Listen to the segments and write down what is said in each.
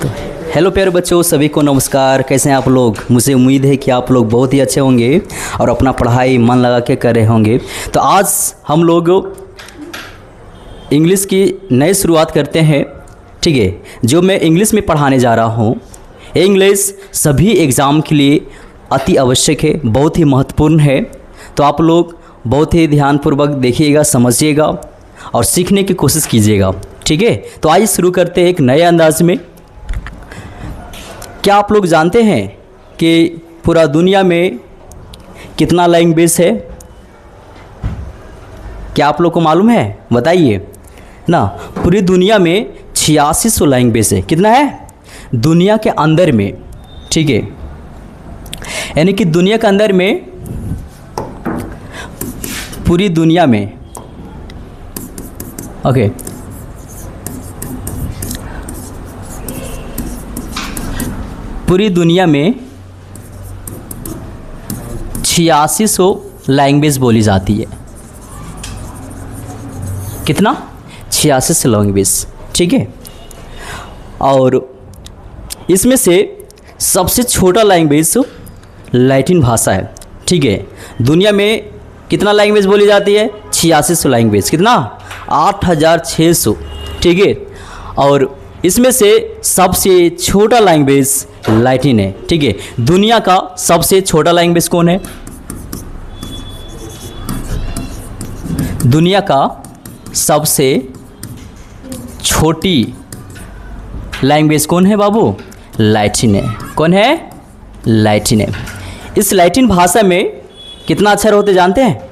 Hello प्यारे बच्चों, सभी को नमस्कार। कैसे हैं आप लोग? मुझे उम्मीद है कि आप लोग बहुत ही अच्छे होंगे और अपना पढ़ाई मन लगा के कर रहे होंगे। तो आज हम लोग इंग्लिश की नई शुरुआत करते हैं। ठीक है, जो मैं इंग्लिश में पढ़ाने जा रहा हूँ, इंग्लिश सभी एग्ज़ाम के लिए अति आवश्यक है, बहुत ही महत्वपूर्ण है। तो आप लोग बहुत ही ध्यानपूर्वक देखिएगा, समझिएगा और सीखने की कोशिश कीजिएगा। ठीक है, तो आइए शुरू करते हैं एक नए अंदाज में। क्या आप लोग जानते हैं कि पूरा दुनिया में कितना लैंग्वेज है? क्या आप लोग को मालूम है? बताइए ना। पूरी दुनिया में 8600 लैंग्वेज है। कितना है? दुनिया के अंदर में। ठीक है, यानी कि दुनिया के अंदर में, पूरी दुनिया में, ओके, पूरी दुनिया में 8600 लैंग्वेज बोली जाती है। कितना? 8600 लैंग्वेज। ठीक है, और इसमें से सबसे छोटा लैंग्वेज लैटिन भाषा है। ठीक है, दुनिया में कितना लैंग्वेज बोली जाती है? 8600 लैंग्वेज। कितना? 8600। ठीक है, और इसमें से सबसे छोटा लैंग्वेज लैटिन है। ठीक है, दुनिया का सबसे छोटा लैंग्वेज कौन है? दुनिया का सबसे छोटी लैंग्वेज कौन है बाबू? लैटिन है। कौन है? लैटिन है। इस लैटिन भाषा में कितना अक्षर होते जानते हैं?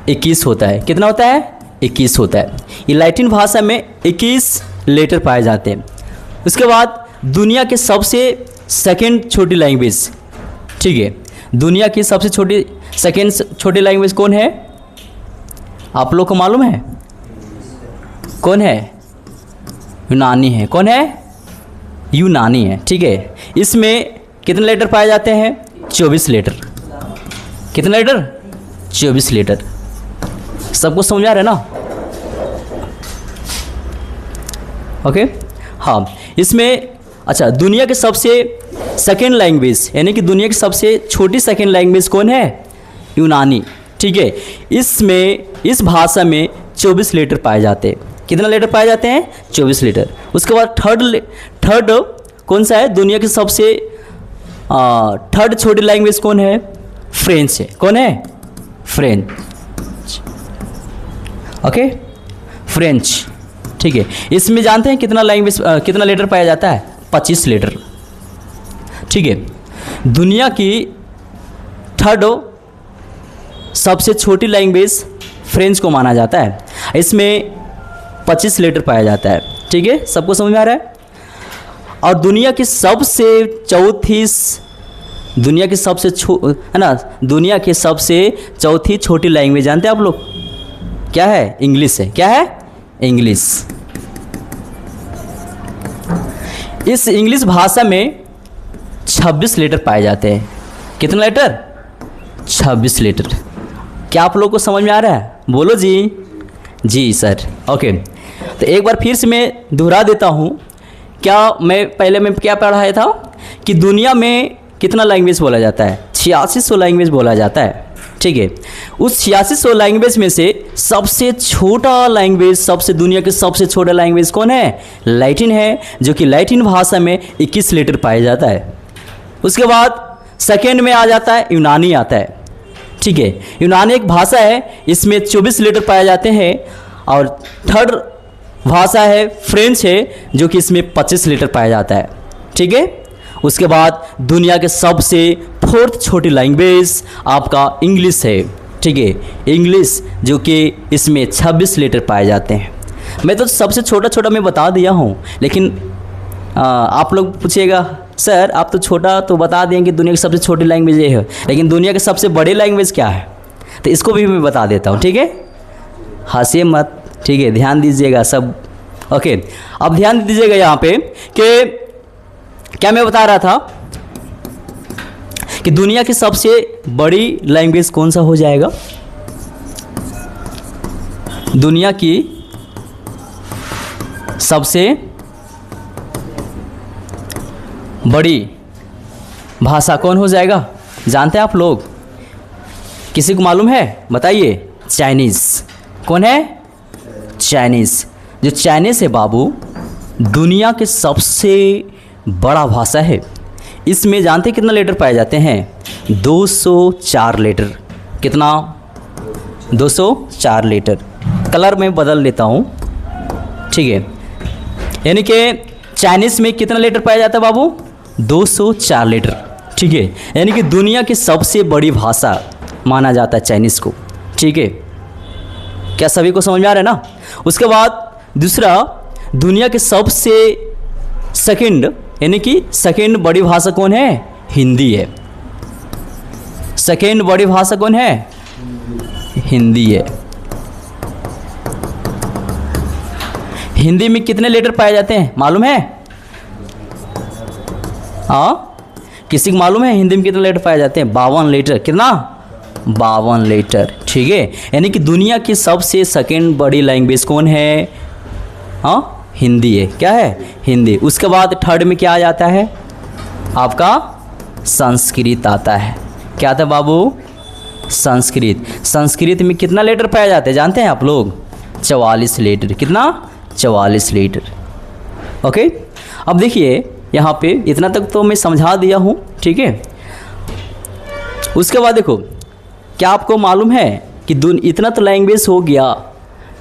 21 होता है। कितना होता है? 21 होता है। ये लैटिन भाषा में 21 लेटर पाए जाते हैं। उसके बाद दुनिया के सबसे सेकंड छोटी लैंग्वेज, ठीक है, दुनिया की सबसे छोटी सेकंड छोटी लैंग्वेज कौन है? आप लोग को मालूम है? कौन है? यूनानी है। कौन है? यूनानी है। ठीक है, इसमें कितने लेटर पाए जाते हैं? 24 लेटर। कितने लेटर? 24 लेटर। सबको समझ आ रहा है ना? ओके, हाँ, इसमें अच्छा, दुनिया के सबसे सेकेंड लैंग्वेज, यानी कि दुनिया की सबसे छोटी सेकेंड लैंग्वेज कौन है? यूनानी। ठीक है, इसमें, इस भाषा में 24 लेटर पाए जाते हैं। कितना लेटर पाए जाते हैं? 24 लेटर। उसके बाद थर्ड कौन सा है? दुनिया की सबसे थर्ड छोटी लैंग्वेज कौन है? फ्रेंच है। कौन है? फ्रेंच। Okay, French. ठीक है, इसमें जानते हैं कितना लैंग्वेज, कितना लेटर पाया जाता है? 25 लेटर। ठीक है, दुनिया की थर्ड सबसे छोटी लैंग्वेज फ्रेंच को माना जाता है। इसमें 25 लेटर पाया जाता है। ठीक है, सबको समझ में आ रहा है? और दुनिया की सबसे है ना, दुनिया की सबसे चौथी छोटी लैंग्वेज जानते हैं आप लोग? क्या है? इंग्लिश है। क्या है? इंग्लिश। इस इंग्लिश भाषा में 26 लेटर पाए जाते हैं। कितने लेटर? 26 लेटर। क्या आप लोग को समझ में आ रहा है? बोलो जी। जी सर। ओके, तो एक बार फिर से मैं दोहरा देता हूँ। पहले मैं क्या पढ़ाया था कि दुनिया में कितना लैंग्वेज बोला जाता है? 8600 लैंग्वेज बोला जाता है। ठीक है, उस 8600 लैंग्वेज में से सबसे छोटा लैंग्वेज, दुनिया के सबसे छोटा लैंग्वेज कौन है? लैटिन है, जो कि लैटिन भाषा में 21 लेटर पाया जाता है। उसके बाद सेकेंड में आ जाता है यूनानी आता है। ठीक है, यूनानी एक भाषा है, इसमें 24 लेटर पाए जाते हैं। और थर्ड भाषा है फ्रेंच है, जो कि इसमें 25 लेटर पाया जाता है। ठीक है, उसके बाद दुनिया के सबसे फोर्थ छोटी लैंग्वेज आपका इंग्लिश है। ठीक है, इंग्लिश, जो कि इसमें 26 लेटर पाए जाते हैं। मैं तो सबसे छोटा मैं बता दिया हूँ, लेकिन आप लोग पूछिएगा सर आप तो छोटा तो बता दें कि दुनिया की सबसे छोटी लैंग्वेज ये है, लेकिन दुनिया के सबसे बड़ी लैंग्वेज क्या है? तो इसको भी मैं बता देता हूँ। ठीक है, हंसिए मत। ठीक है, ध्यान दीजिएगा सब। ओके, अब ध्यान दीजिएगा यहाँ पे कि क्या मैं बता रहा था कि दुनिया की सबसे बड़ी लैंग्वेज कौन सा हो जाएगा? दुनिया की सबसे बड़ी भाषा कौन हो जाएगा, जानते हैं आप लोग? किसी को मालूम है? बताइए। चाइनीज़। कौन है? चाइनीज़। जो चाइनीज़ है बाबू, दुनिया के सबसे बड़ा भाषा है। इसमें जानते हैं कितना लेटर पाए जाते हैं? 204 लेटर। कितना? 204 लेटर। कलर में बदल लेता हूँ, ठीक है। यानी कि चाइनीज़ में कितना लेटर पाया जाता है बाबू? 204 लेटर, ठीक है। यानी कि दुनिया की सबसे बड़ी भाषा माना जाता है चाइनीज़ को, ठीक है। क्या सभी को समझ में आ रहा है ना? उसके बाद दूसरा, दुनिया के सबसे सेकंड, यानी कि सेकंड बड़ी भाषा कौन है? हिंदी है। सेकंड बड़ी भाषा कौन है? हिंदी है। हिंदी में कितने लेटर पाए जाते हैं मालूम है? हाँ, किसी को मालूम है हिंदी में कितने लेटर पाए जाते हैं? 52 लेटर। कितना? 52 लेटर, ठीक है। यानी कि दुनिया की सबसे सेकंड बड़ी लैंग्वेज कौन है? हाँ, हिंदी है। क्या है? हिंदी। उसके बाद थर्ड में क्या आ जाता है? आपका संस्कृत आता है। क्या आता है बाबू? संस्कृत। संस्कृत में कितना लेटर पाया जाता है जानते हैं आप लोग? 44 लेटर। कितना? 44 लेटर। ओके, अब देखिए यहाँ पे इतना तक तो मैं समझा दिया हूँ, ठीक है। उसके बाद देखो, क्या आपको मालूम है कि इतना तो लैंग्वेज हो गया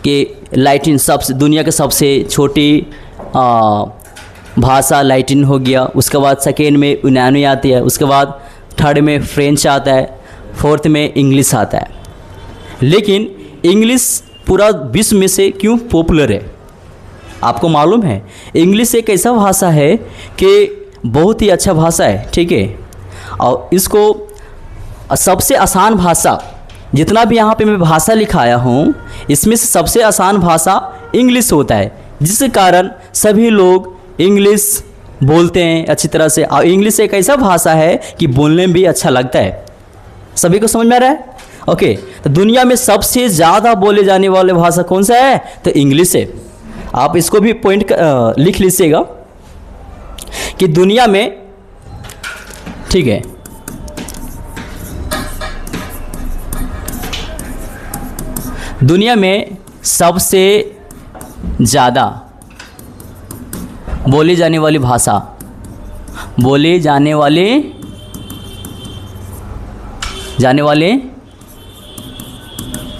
कि लैटिन सबसे दुनिया के सबसे छोटी भाषा लैटिन हो गया। उसके बाद सेकेंड में यूनानी आती है। उसके बाद थर्ड में फ्रेंच आता है। फोर्थ में इंग्लिश आता है। लेकिन इंग्लिश पूरा विश्व में से क्यों पॉपुलर है आपको मालूम है? इंग्लिश एक ऐसा भाषा है कि बहुत ही अच्छा भाषा है, ठीक है। और इसको सबसे आसान भाषा, जितना भी यहाँ पे मैं भाषा लिखाया हूँ, इसमें से सबसे आसान भाषा इंग्लिश होता है, जिस कारण सभी लोग इंग्लिश बोलते हैं अच्छी तरह से। और इंग्लिश एक ऐसा भाषा है कि बोलने में भी अच्छा लगता है। सभी को समझ में आ रहा है? ओके, तो दुनिया में सबसे ज़्यादा बोले जाने वाले भाषा कौन सा है? तो इंग्लिश है। आप इसको भी पॉइंट लिख लीजिएगा कि दुनिया में, ठीक है, दुनिया में सबसे ज़्यादा बोली जाने वाली भाषा, बोली जाने वाले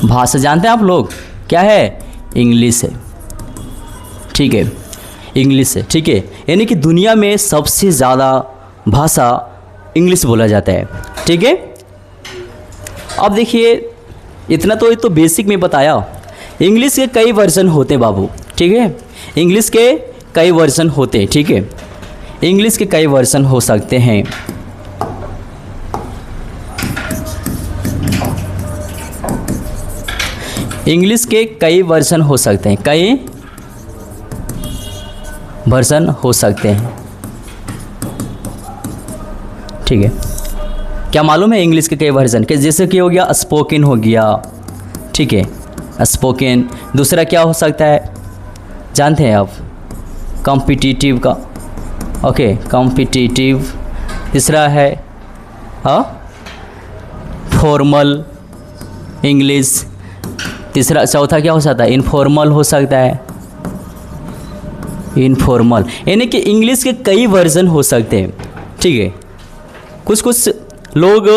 भाषा जानते हैं आप लोग? क्या है? इंग्लिश है, ठीक है। इंग्लिश है, ठीक है। यानी कि दुनिया में सबसे ज़्यादा भाषा इंग्लिश बोला जाता है, ठीक है। अब देखिए, इतना तो ये तो बेसिक में बताया। इंग्लिश के कई वर्जन होते हैं बाबू, ठीक है। इंग्लिश के कई वर्जन होते हैं, ठीक है। इंग्लिश के कई वर्जन हो सकते हैं। इंग्लिश के कई वर्जन हो सकते हैं, कई वर्जन हो सकते हैं, ठीक है। क्या मालूम है इंग्लिश के कई वर्जन के? जैसे कि हो गया स्पोकन हो गया, ठीक है, स्पोकन। दूसरा क्या हो सकता है जानते हैं आप? कॉम्पिटिटिव का, ओके, कॉम्पिटिटिव। तीसरा है फॉर्मल इंग्लिश। तीसरा, चौथा क्या हो सकता है? इनफॉर्मल हो सकता है, इनफॉर्मल। यानी कि इंग्लिश के कई वर्जन हो सकते हैं, ठीक है। कुछ लोग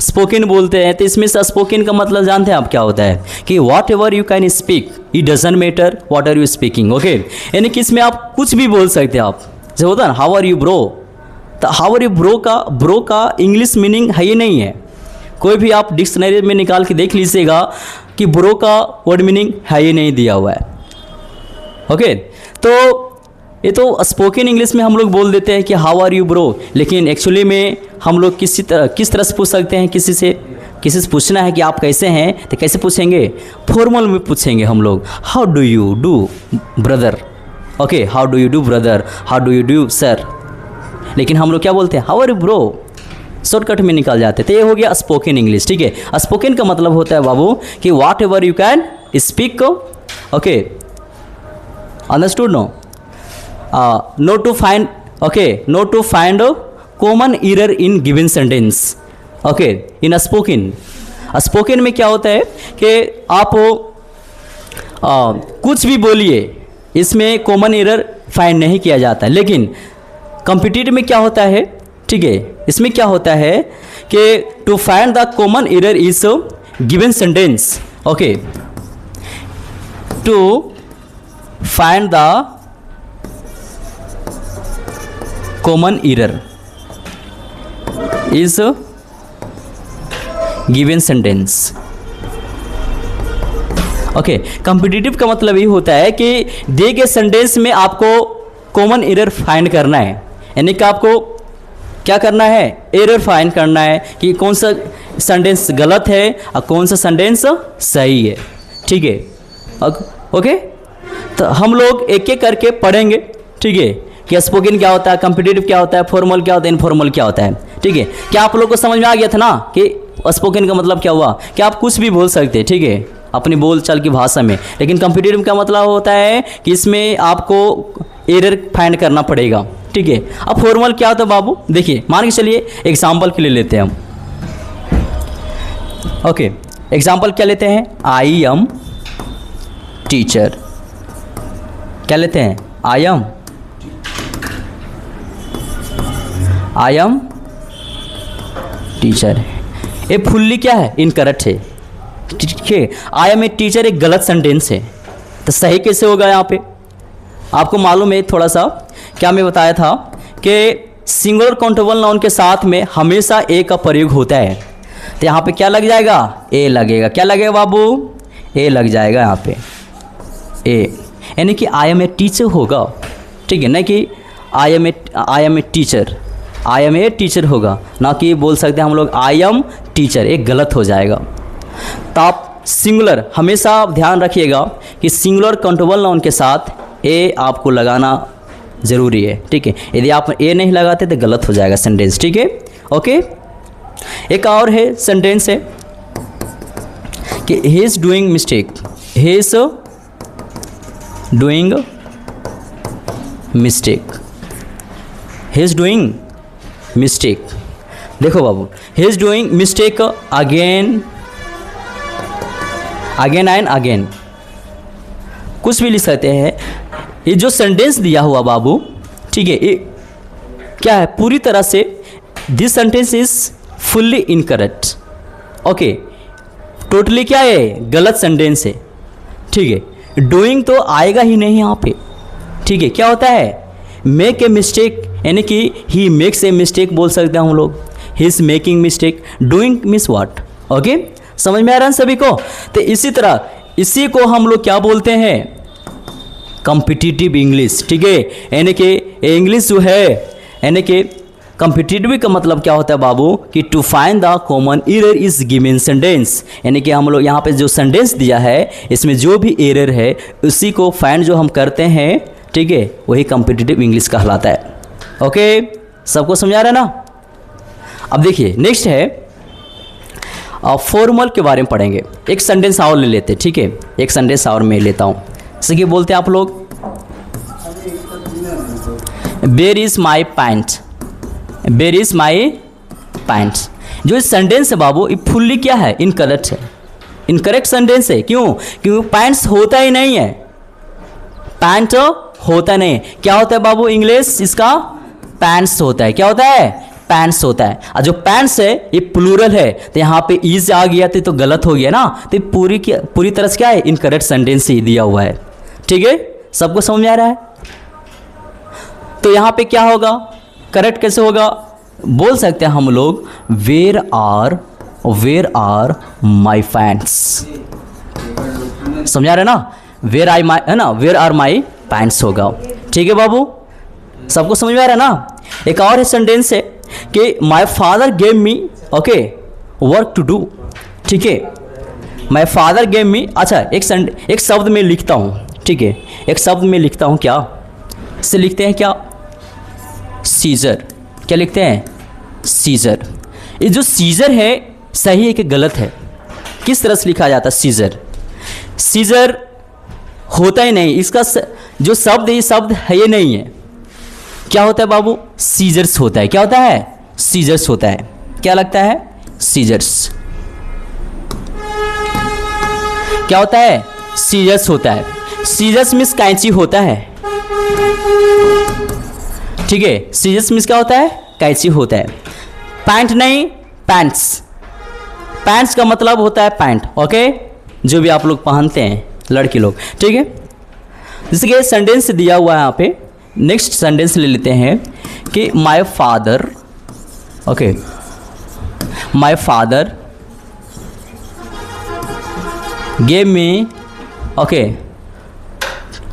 स्पोकन बोलते हैं, तो इसमें से स्पोकन का मतलब जानते हैं आप क्या होता है? कि whatever you can speak, it doesn't matter what are you speaking, okay. यानी कि इसमें आप कुछ भी बोल सकते हैं। आप जो होता है ना, हाउ आर यू ब्रो, तो हाउ आर यू ब्रो का इंग्लिश मीनिंग है ही नहीं है। कोई भी आप डिक्शनरी में निकाल के देख लीजिएगा कि ब्रो का वर्ड मीनिंग है ही नहीं दिया हुआ है, ओके। तो ये तो स्पोकन इंग्लिश में हम लोग बोल देते हैं कि हाउ आर यू ब्रो, लेकिन एक्चुअली में हम लोग किस तरह से पूछ सकते हैं? किसी से पूछना है कि आप कैसे हैं, तो कैसे पूछेंगे? फॉर्मल में पूछेंगे हम लोग, how do you do brother, okay, how do you do brother, how do you do sir. लेकिन हम लोग क्या बोलते हैं? How are you bro, shortcut में निकल जाते हैं। तो ये हो गया स्पोकन इंग्लिश, ठीक है। स्पोकन का मतलब होता है बाबू कि whatever you can speak, okay, understood? No to find okay, note to find common error in given sentence. Okay, in spoken, spoken में क्या होता है कि आप कुछ भी बोलिए, इसमें कॉमन एरर फाइंड नहीं किया जाता, लेकिन कॉम्पिटिटिव में क्या होता है, ठीक है, इसमें क्या होता है कि to find the common error is given sentence. Okay, to find the common error is given sentence. Okay, competitive का मतलब ये होता है कि दिए गए सेंटेंस में आपको कॉमन एरर फाइंड करना है, यानी कि आपको क्या करना है, एरर फाइंड करना है कि कौन सा सेंटेंस गलत है और कौन सा सेंटेंस सही है, ठीक है। ओके, तो हम लोग एक एक करके पढ़ेंगे, ठीक है, कि स्पोकन क्या होता है, कॉम्पिटिटिव क्या होता है, फॉर्मल क्या होता है, इनफॉर्मल क्या होता है, ठीक है। क्या आप लोग को समझ में आ गया था ना कि स्पोकन का मतलब क्या हुआ, कि आप कुछ भी बोल सकते हैं, ठीक है, अपनी बोलचाल की भाषा में, लेकिन कॉम्पिटिटिव का मतलब होता है कि इसमें आपको एरर फाइंड करना पड़ेगा, ठीक है। अब फॉर्मल क्या होता है बाबू, देखिए, मान के चलिए एग्जाम्पल के लिए लेते हैं हम। ओके, एग्जाम्पल क्या लेते हैं, आई एम टीचर, क्या लेते हैं, आई एम टीचर। ये फुल्ली क्या है, इनकरेक्ट है, ठीक है। आई एम ए टीचर एक गलत सेंटेंस है, तो सही कैसे होगा यहाँ पे, आपको मालूम है थोड़ा सा, क्या मैं बताया था कि सिंगुलर काउंटेबल नाउन के साथ में हमेशा ए का प्रयोग होता है, तो यहाँ पे क्या लग जाएगा, ए लगेगा, क्या लगेगा बाबू, ए लग जाएगा यहाँ पे, ए, यानी कि आई एम ए टीचर होगा, ठीक है, नहीं कि I am a teacher, I am a teacher होगा, ना कि बोल सकते हैं हम लोग आई एम टीचर, एक गलत हो जाएगा। तो आप सिंगुलर हमेशा आप ध्यान रखिएगा कि सिंगुलर काउंटेबल नाउन के साथ ए आपको लगाना ज़रूरी है, ठीक है। यदि आप ए नहीं लगाते तो गलत हो जाएगा सेंटेंस, ठीक है। ओके, एक और है सेंटेंस है कि he is doing mistake, he is doing mistake, he is doing mistake. देखो बाबू, he is doing mistake again and again, कुछ भी लिख सकते हैं। ये जो सेंटेंस दिया हुआ बाबू, ठीक है, ये क्या है, पूरी तरह से this sentence is fully incorrect. Okay, totally क्या है, गलत सेंटेंस है, ठीक है। डूइंग तो आएगा ही नहीं यहाँ पे, ठीक है। क्या होता है, मेक ए मिस्टेक, यानी कि ही मेक्स ए मिस्टेक बोल सकते हैं हम लोग, he is making mistake, doing means what. Okay, समझ में आ रहा है सभी को। तो इसी तरह इसी को हम लोग क्या बोलते हैं, कॉम्पिटिटिव इंग्लिश, ठीक है, यानी कि इंग्लिश जो है, यानी कि कॉम्पिटिटिव का मतलब क्या होता है बाबू, कि to find the common error is given sentence, यानी कि हम लोग यहाँ पे जो सेंटेंस दिया है इसमें जो भी एरर है उसी को फाइंड जो हम करते हैं, ठीक है, वही कॉम्पिटिटिव इंग्लिश कहलाता है। ओके, सबको समझा रहा है ना। अब देखिए नेक्स्ट है फॉर्मल के बारे में पढ़ेंगे। एक सेंटेंस और ले लेते, ठीक है, एक सेंटेंस और मैं लेता हूँ। जैसे कि बोलते हैं आप लोग, where is my pant, where is my pant. जो इस सेंटेंस है बाबू, ये फुल्ली क्या है, इनकरेक्ट है, इनकरेक्ट सेंटेंस है। क्यों, क्योंकि पैंट्स होता ही नहीं है, पैंट होता नहीं। क्या होता है बाबू, इंग्लिश इसका पैंट्स होता है। क्या होता है, पैंट्स होता है। और जो पैंट्स है ये प्लूरल है, तो यहाँ पे इज आ गया तो गलत हो गया ना, तो पूरी तरह से क्या है, इनकरेक्ट सेंटेंस ही दिया हुआ है, ठीक है। सबको समझ में आ रहा है। तो यहाँ पे क्या होगा, करेक्ट कैसे होगा, बोल सकते हैं हम लोग, वेयर आर माई पैंट्स। समझा रहे ना, वेयर आई माई है ना, वेयर आर माई पैंट्स होगा, ठीक है बाबू। सबको समझ में आ रहा है ना। एक और सेंटेंस है कि my father gave me, okay, work to do, ठीक है। माई फादर गेव मी, अच्छा एक शब्द में लिखता हूँ, ठीक है, एक शब्द में लिखता हूँ, क्या इससे लिखते हैं, क्या, सीजर। क्या लिखते हैं, सीजर। ये जो सीजर है सही है कि गलत है, किस तरह से लिखा जाता है, सीजर। सीजर होता ही नहीं, इसका जो शब्द है ये शब्द है, ये नहीं है, क्या होता है बाबू? सीजर्स होता है। क्या होता है? सीजर्स होता है। क्या लगता है? सीजर्स। क्या होता है? सीजर्स होता है। सीजर्स मीन्स कैंची होता है। ठीक है, सीजर्स मीन्स क्या होता है? कैंची होता है। पैंट नहीं, पैंट्स। पैंट्स का मतलब होता है पैंट। ओके, जो भी आप लोग पहनते हैं लड़के लोग। ठीक है, जैसे कि सेंटेंस दिया हुआ है यहाँ पे। नेक्स्ट सेंटेंस ले लेते हैं कि my father, okay, my father gave me, okay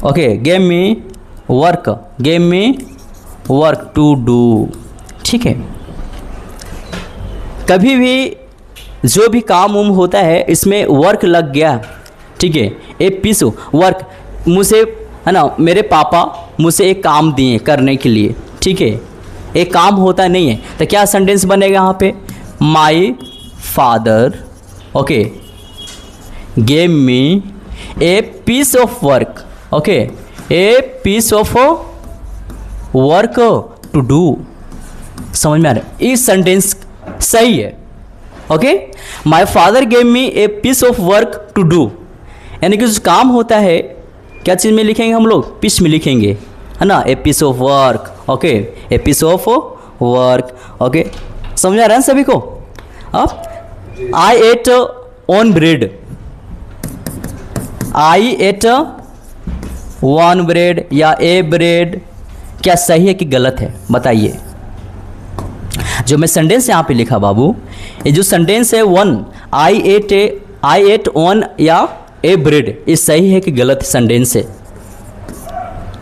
okay, gave me work to do. ठीक है, कभी भी जो भी काम उम होता है इसमें वर्क लग गया, ठीक है, ए पीस वर्क, मुझे है ना, मेरे पापा मुझे एक काम दिए करने के लिए। ठीक है, एक काम होता नहीं है तो क्या सेंटेंस बनेगा यहाँ पे? My father, okay, gave me a piece of work, okay, a piece of work to do. समझ में आ रहा है? इस सेंटेंस सही है। Okay, my father gave me a piece of work to do, यानी कि जो काम होता है, क्या चीज़ में लिखेंगे हम लोग? पीस में लिखेंगे, है ना, a piece of work. Okay, a piece of work. Okay, समझ आ रहा है सभी को? अब I ate on bread, I ate one bread या ए ब्रेड, क्या सही है कि गलत है? बताइए। जो मैं सेंटेंस यहाँ पे लिखा बाबू, ये जो सेंटेंस है वन, आई एट ऑन या ए ब्रेड, ये सही है कि गलत सेंटेंस है?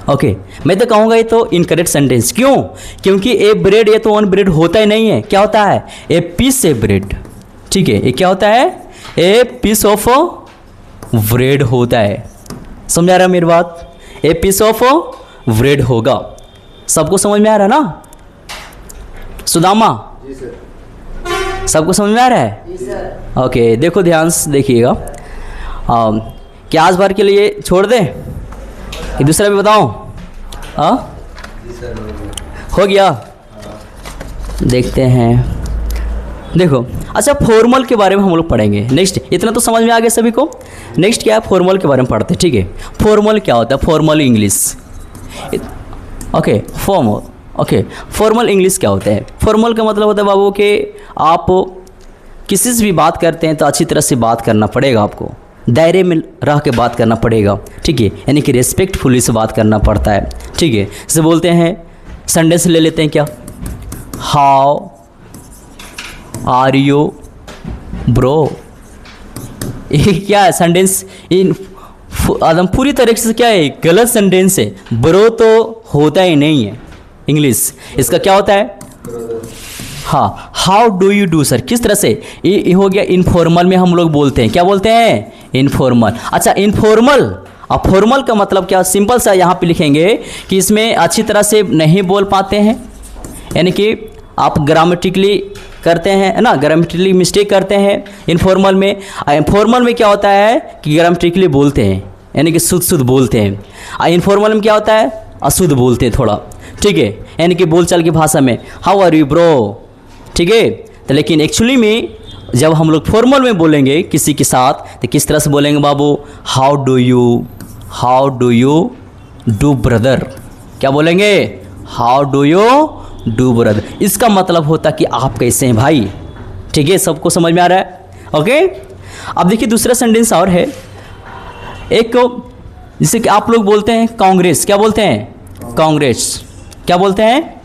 ओके, मैं तो कहूँगा ये तो इनकरेक्ट सेंटेंस। क्यों? क्योंकि ए ब्रेड, ये तो ऑन ब्रेड होता ही नहीं है। क्या होता है? A piece a bread. ठीक है, ये क्या होता है? ए पीस ऑफ ब्रेड होता है। समझ आ रहा है मेरी बात? ए पीस ऑफ ब्रेड होगा। सबको समझ में आ रहा है ना? सुदामा जी सर, सबको समझ में आ रहा है? जी सर। ओके, देखो ध्यान से देखिएगा। क्या आज बार के लिए छोड़ दें कि दूसरा भी बताऊं? हो गया? देखते हैं। देखो, अच्छा, फॉर्मल के बारे में हम लोग पढ़ेंगे नेक्स्ट। इतना तो समझ में आ गया सभी को। नेक्स्ट क्या है? फॉर्मल के बारे में पढ़ते हैं। ठीक है, फॉर्मल क्या होता है? Formal English. Okay, formal. Okay, formal English क्या होता है? फॉर्मल का मतलब होता है बाबू कि आप किसी से भी बात करते हैं तो अच्छी तरह से बात करना पड़ेगा, आपको दायरे में रह के बात करना पड़ेगा। ठीक है, यानी कि रेस्पेक्टफुली से बात करना पड़ता है। ठीक है, जैसे बोलते हैं, संडे से ले लेते हैं क्या? How are you bro. ये क्या है? सेंटेंस इन एकदम पूरी तरीके से क्या है? गलत सेंटेंस है। ब्रो तो होता ही नहीं है इंग्लिश। इसका क्या होता है? हाँ, how do you do sir, किस तरह से? ये हो गया इनफॉर्मल में हम लोग बोलते हैं। क्या बोलते हैं? इनफॉर्मल। अच्छा, इनफॉर्मल। अब फॉर्मल का मतलब क्या? सिंपल सा यहाँ पे लिखेंगे कि इसमें अच्छी तरह से नहीं बोल पाते हैं, यानी कि आप ग्रामेटिकली करते हैं, है ना, ग्रामेटिकली मिस्टेक करते हैं इनफॉर्मल में। इनफॉर्मल में क्या होता है कि ग्रामेटिकली बोलते हैं, यानी कि शुद्ध बोलते हैं। इनफॉर्मल में क्या होता है? अशुद्ध बोलते हैं थोड़ा। ठीक है, यानी कि बोलचाल की भाषा में हाउ आर यू ब्रो। ठीक है, तो लेकिन एक्चुअली में जब हम लोग फॉर्मल में बोलेंगे किसी के साथ तो किस तरह से बोलेंगे बाबू? How do you do brother. क्या बोलेंगे? How do you do brother. इसका मतलब होता कि आप कैसे हैं भाई। ठीक है, सबको समझ में आ रहा है? ओके, अब देखिए दूसरा सेंटेंस और है एक, जिसे कि आप लोग बोलते हैं कांग्रेस। क्या बोलते हैं? कांग्रेस। क्या बोलते हैं?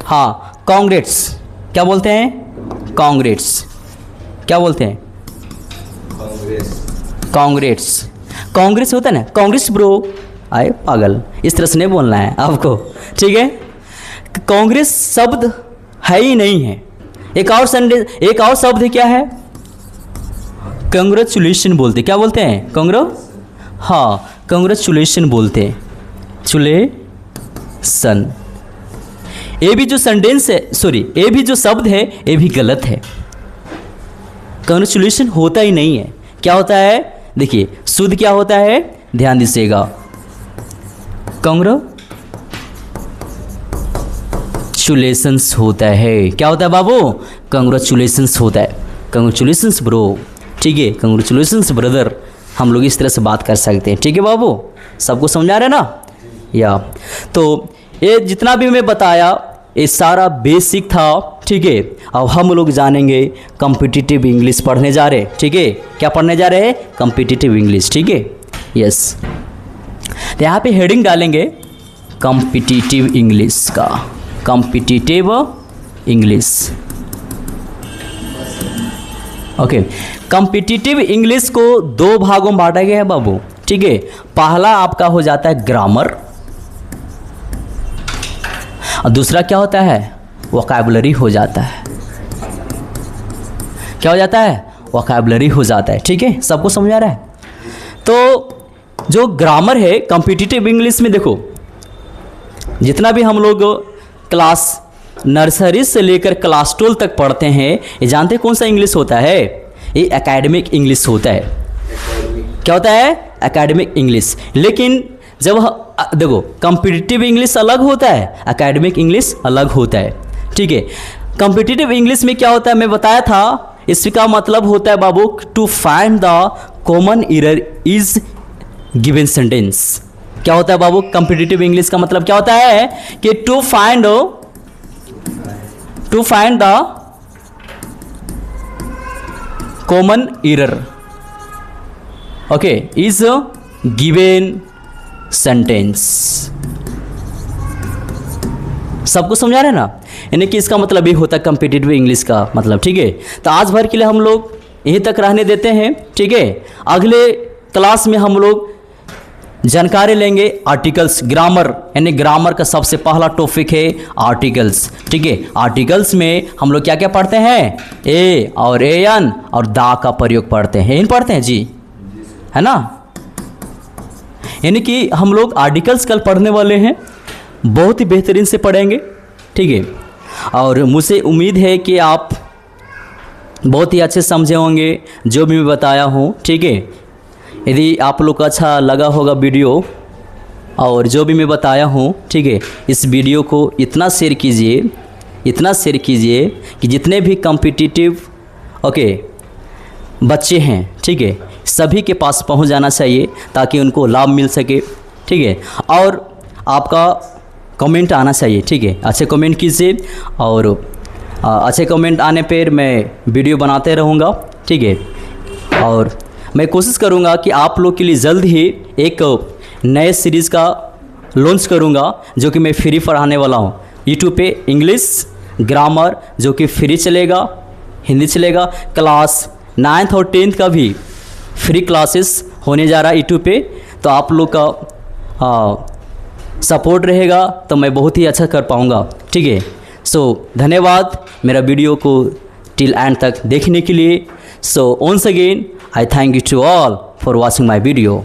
हाँ, कांग्रेस। क्या बोलते हैं? कांग्रेस। क्या बोलते हैं? कांग्रेस। कांग्रेस होता है ना, कांग्रेस ब्रो। आए पागल, इस तरह से नहीं बोलना है आपको। ठीक है, कांग्रेस शब्द है ही नहीं है। एक और शब्द है, क्या है? कंग्रेचुलेशन बोलते। क्या बोलते हैं? हाँ, कंग्रेचुलेशन बोलते हैं, चुलेशन। ये भी जो सेंटेंस है, सॉरी, ये भी जो शब्द है ये भी गलत है। कंग्रेचुलेशन होता ही नहीं है। क्या होता है? देखिए, शुद्ध क्या होता है? ध्यान दीजिएगा, कंग्रेचुलेशंस होता है। क्या होता है बाबू? कंग्रेचुलेशंस होता है। कंग्रेचुलेशंस ब्रो, ठीक है, कंग्रेचुलेशंस ब्रदर, हम लोग इस तरह से बात कर सकते हैं। ठीक है बाबू, सबको समझ आ रहा है ना? या तो ये जितना भी मैं बताया ये सारा बेसिक था, ठीक है। अब हम लोग जानेंगे कॉम्पिटिटिव इंग्लिश पढ़ने जा रहे हैं, ठीक है। क्या पढ़ने जा रहे हैं? कॉम्पिटिटिव इंग्लिश, ठीक है, यस। तो यहाँ पे हेडिंग डालेंगे कॉम्पिटिटिव इंग्लिश का, competitive English, okay. Competitive English को दो भागों में बांटा गया है बाबू, ठीक है। पहला आपका हो जाता है ग्रामर और दूसरा क्या होता है? वोकैबुलरी हो जाता है। क्या हो जाता है? वोकैबुलरी हो जाता है, ठीक है। सबको समझ आ रहा है? तो जो ग्रामर है कॉम्पिटिटिव इंग्लिश में, देखो जितना भी हम लोग क्लास नर्सरी से लेकर क्लास 12 तक पढ़ते हैं, ये जानते हैं कौन सा इंग्लिश होता है? ये एकेडमिक इंग्लिश होता है। क्या होता है? Academic English. लेकिन जब देखो कॉम्पिटिटिव इंग्लिश अलग होता है, एकेडमिक इंग्लिश अलग होता है, ठीक है। कॉम्पिटिटिव इंग्लिश में क्या होता है मैं बताया था, इसका मतलब होता है बाबू to find the common error is given sentence. क्या होता है बाबू? कॉम्पिटिटिव इंग्लिश का मतलब क्या होता है कि to find the common error, okay, is given sentence. सबको समझा रहे हैं ना? यानी कि इसका मतलब ये होता है कॉम्पिटिटिव इंग्लिश का मतलब, ठीक है। तो आज भर के लिए हम लोग यहीं तक रहने देते हैं, ठीक है। अगले क्लास में हम लोग जानकारी लेंगे आर्टिकल्स, ग्रामर, यानी ग्रामर का सबसे पहला टॉपिक है आर्टिकल्स, ठीक है। आर्टिकल्स में हम लोग क्या क्या पढ़ते हैं? ए और एन और दा का प्रयोग पढ़ते हैं, इन पढ़ते हैं जी, है ना। यानी कि हम लोग आर्टिकल्स कल पढ़ने वाले हैं, बहुत ही बेहतरीन से पढ़ेंगे, ठीक है। और मुझे उम्मीद है कि आप बहुत ही अच्छे समझे होंगे जो भी मैं बताया हूँ, ठीक है। यदि आप लोग को अच्छा लगा होगा वीडियो और जो भी मैं बताया हूँ, ठीक है, इस वीडियो को इतना शेयर कीजिए, इतना शेयर कीजिए कि जितने भी कॉम्पिटिटिव ओके बच्चे हैं, ठीक है, सभी के पास पहुँच जाना चाहिए ताकि उनको लाभ मिल सके, ठीक है। और आपका कमेंट आना चाहिए, ठीक है, अच्छे कमेंट कीजिए और अच्छे कमेंट आने पर मैं वीडियो बनाते रहूँगा, ठीक है। और मैं कोशिश करूँगा कि आप लोग के लिए जल्द ही एक नए सीरीज़ का लॉन्च करूँगा जो कि मैं फ्री पढ़ाने वाला हूँ यूट्यूब पे। इंग्लिश ग्रामर जो कि फ्री चलेगा, हिंदी चलेगा, क्लास 9th और 10th का भी फ्री क्लासेस होने जा रहा है यूट्यूब पे। तो आप लोग का सपोर्ट रहेगा तो मैं बहुत ही अच्छा कर पाऊँगा, ठीक है। सो धन्यवाद मेरा वीडियो को टिल एंड तक देखने के लिए। सो once again I thank you to all for watching my video.